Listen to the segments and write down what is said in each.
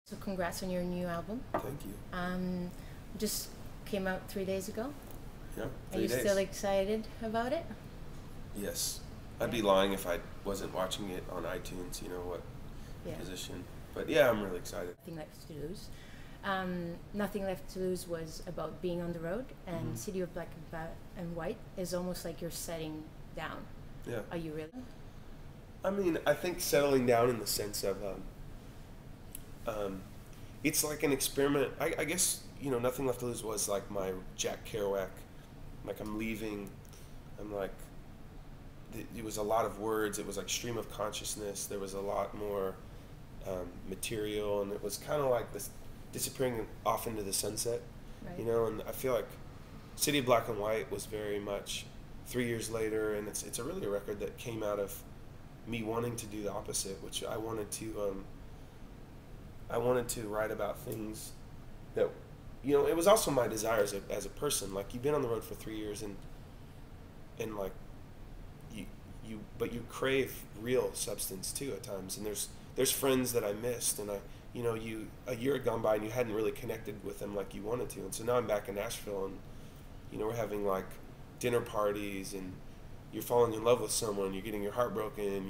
So congrats on your new album. Thank you. Just came out 3 days ago. Yeah, Are you 3 days. still excited about it? Yes. I'd be lying if I wasn't watching it on iTunes, you know what position. But yeah, I'm really excited. Nothing Left to Lose. Nothing Left to Lose was about being on the road, and City of Black and White is almost like you're setting down. Yeah. Are you really? I mean, I think settling down in the sense of, it's like an experiment. I guess, you know, Nothing Left to Lose was like my Jack Kerouac. Like, I'm leaving. I'm like, it was a lot of words. It was like stream of consciousness. There was a lot more material, and it was kind of like this disappearing off into the sunset, you know. And I feel like City of Black and White was very much 3 years later, and it's really a record that came out of me wanting to do the opposite, which I wanted to write about things that, you know, it was also my desire as a person. Like, you've been on the road for 3 years, and like but you crave real substance too at times. And there's friends that I missed, and a year had gone by and you hadn't really connected with them like you wanted to. And so now I'm back in Nashville, and you know, we're having like dinner parties, and you're falling in love with someone, you're getting your heart broken,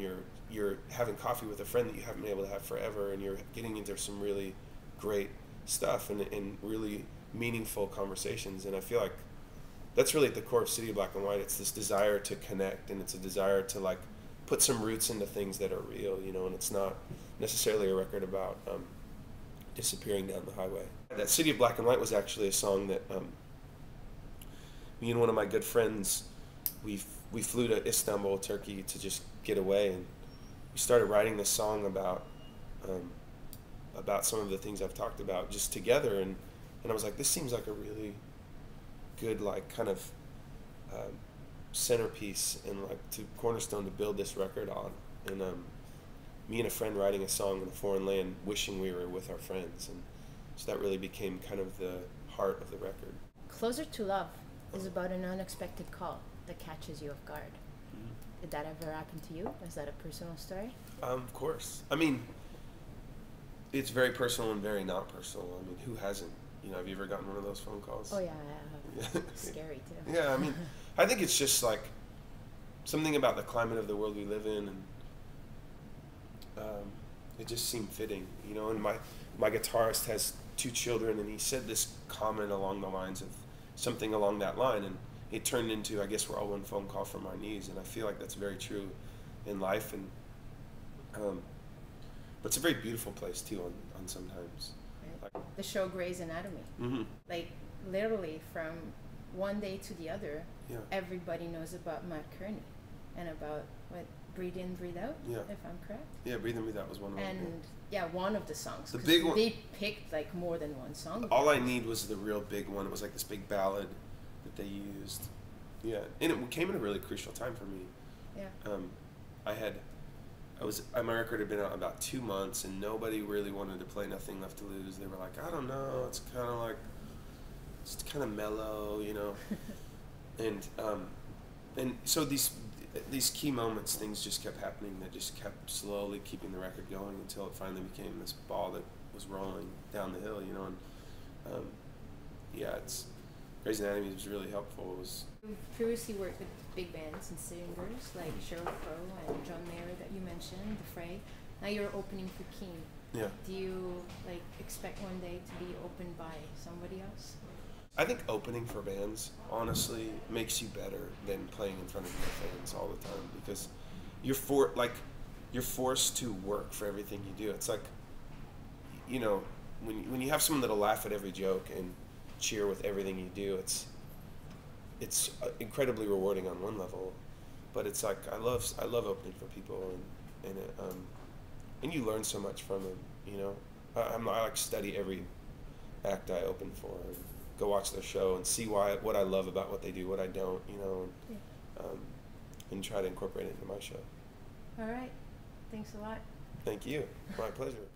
you're having coffee with a friend that you haven't been able to have forever, and you're getting into some really great stuff and really meaningful conversations. And I feel like that's really at the core of City of Black and White. It's this desire to connect, and it's a desire to like put some roots into things that are real, you know. And it's not necessarily a record about disappearing down the highway. That City of Black and White was actually a song that me and one of my good friends, we flew to Istanbul, Turkey, to just get away, and we started writing this song about some of the things I've talked about just together. And I was like, this seems like a really good, like, kind of centerpiece and like to cornerstone to build this record on. And me and a friend writing a song in a foreign land, wishing we were with our friends, and so that really became kind of the heart of the record. Closer to Love is about an unexpected call that catches you off guard. Did that ever happen to you? Is that a personal story? Of course. I mean, it's very personal and very not personal. I mean, who hasn't? You know, have you ever gotten one of those phone calls? Oh yeah, I have. Scary too. Yeah, I mean, I think it's just like something about the climate of the world we live in, and it just seemed fitting, you know. And my guitarist has 2 children, and he said this comment along the lines of something along that line, and it turned into, I guess we're all one phone call from our knees. And I feel like that's very true in life, and but it's a very beautiful place too on sometimes. Right. Like the show Grey's Anatomy, like literally from one day to the other, everybody knows about Matt Kearney and about what Breathe In, Breathe Out, if I'm correct. Yeah, Breathe In, Breathe Out was one of them. And one of the songs. The big one. They picked like more than one song. All I Need was the real big one. It was like this big ballad that they used. Yeah, and it came at a really crucial time for me. Yeah. My record had been out about 2 months, and nobody really wanted to play Nothing Left to Lose. They were like, I don't know, it's kind of mellow, you know. and so these key moments, things just kept happening that just kept slowly keeping the record going until it finally became this ball that was rolling down the hill, you know. And Grey's Anatomy was really helpful. It was. You've previously worked with big bands and singers like Sheryl Crow and John Mayer that you mentioned, The Fray. Now you're opening for Kearney. Yeah. Do you expect one day to be opened by somebody else? I think opening for bands honestly makes you better than playing in front of your fans all the time, because you're forced to work for everything you do. It's like, you know, when you have someone that'll laugh at every joke and cheer with everything you do, it's incredibly rewarding on one level, but it's like I love opening for people, and you learn so much from them, you know. I like study every act I open for, and go watch their show and see what I love about what they do, what I don't, you know, and try to incorporate it into my show. All right, thanks a lot. Thank you. My pleasure.